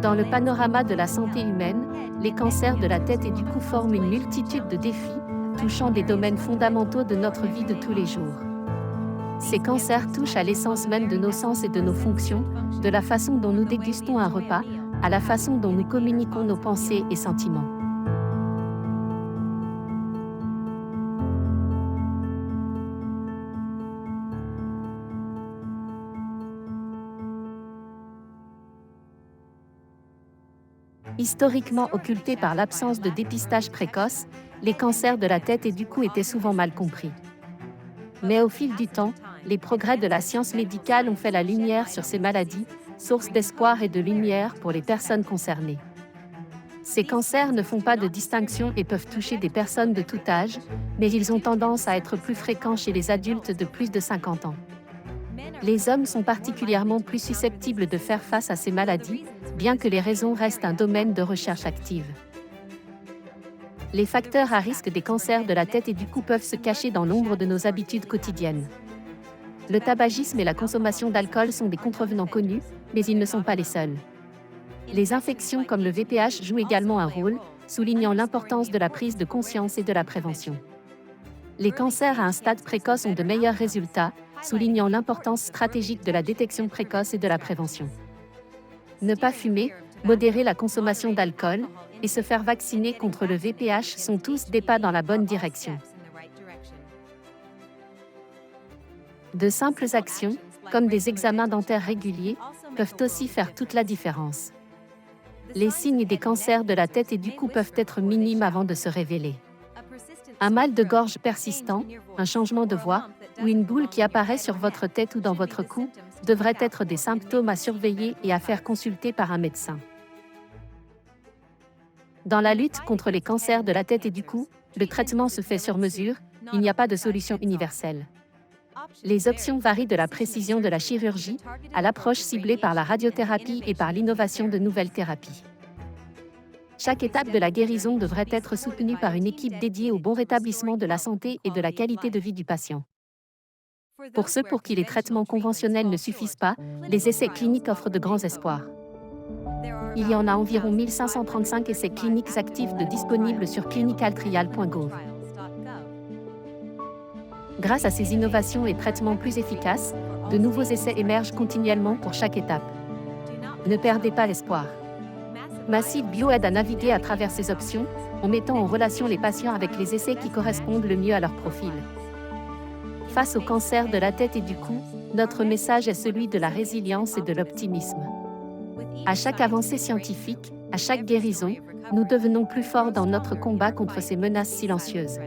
Dans le panorama de la santé humaine, les cancers de la tête et du cou forment une multitude de défis, touchant des domaines fondamentaux de notre vie de tous les jours. Ces cancers touchent à l'essence même de nos sens et de nos fonctions, de la façon dont nous dégustons un repas, à la façon dont nous communiquons nos pensées et sentiments. Historiquement occultés par l'absence de dépistage précoce, les cancers de la tête et du cou étaient souvent mal compris. Mais au fil du temps, les progrès de la science médicale ont fait la lumière sur ces maladies, source d'espoir et de lumière pour les personnes concernées. Ces cancers ne font pas de distinction et peuvent toucher des personnes de tout âge, mais ils ont tendance à être plus fréquents chez les adultes de plus de 50 ans. Les hommes sont particulièrement plus susceptibles de faire face à ces maladies, bien que les raisons restent un domaine de recherche active. Les facteurs à risque des cancers de la tête et du cou peuvent se cacher dans l'ombre de nos habitudes quotidiennes. Le tabagisme et la consommation d'alcool sont des contrevenants connus, mais ils ne sont pas les seuls. Les infections comme le VPH jouent également un rôle, soulignant l'importance de la prise de conscience et de la prévention. Les cancers à un stade précoce ont de meilleurs résultats, soulignant l'importance stratégique de la détection précoce et de la prévention. Ne pas fumer, modérer la consommation d'alcool et se faire vacciner contre le VPH sont tous des pas dans la bonne direction. De simples actions, comme des examens dentaires réguliers, peuvent aussi faire toute la différence. Les signes des cancers de la tête et du cou peuvent être minimes avant de se révéler. Un mal de gorge persistant, un changement de voix, ou une boule qui apparaît sur votre tête ou dans votre cou, devraient être des symptômes à surveiller et à faire consulter par un médecin. Dans la lutte contre les cancers de la tête et du cou, le traitement se fait sur mesure, il n'y a pas de solution universelle. Les options varient de la précision de la chirurgie à l'approche ciblée par la radiothérapie et par l'innovation de nouvelles thérapies. Chaque étape de la guérison devrait être soutenue par une équipe dédiée au bon rétablissement de la santé et de la qualité de vie du patient. Pour ceux pour qui les traitements conventionnels ne suffisent pas, les essais cliniques offrent de grands espoirs. Il y en a environ 1535 essais cliniques actifs disponibles sur clinicaltrial.gov. Grâce à ces innovations et traitements plus efficaces, de nouveaux essais émergent continuellement pour chaque étape. Ne perdez pas l'espoir. Massive Bio aide à naviguer à travers ces options, en mettant en relation les patients avec les essais qui correspondent le mieux à leur profil. Face au cancer de la tête et du cou, notre message est celui de la résilience et de l'optimisme. À chaque avancée scientifique, à chaque guérison, nous devenons plus forts dans notre combat contre ces menaces silencieuses.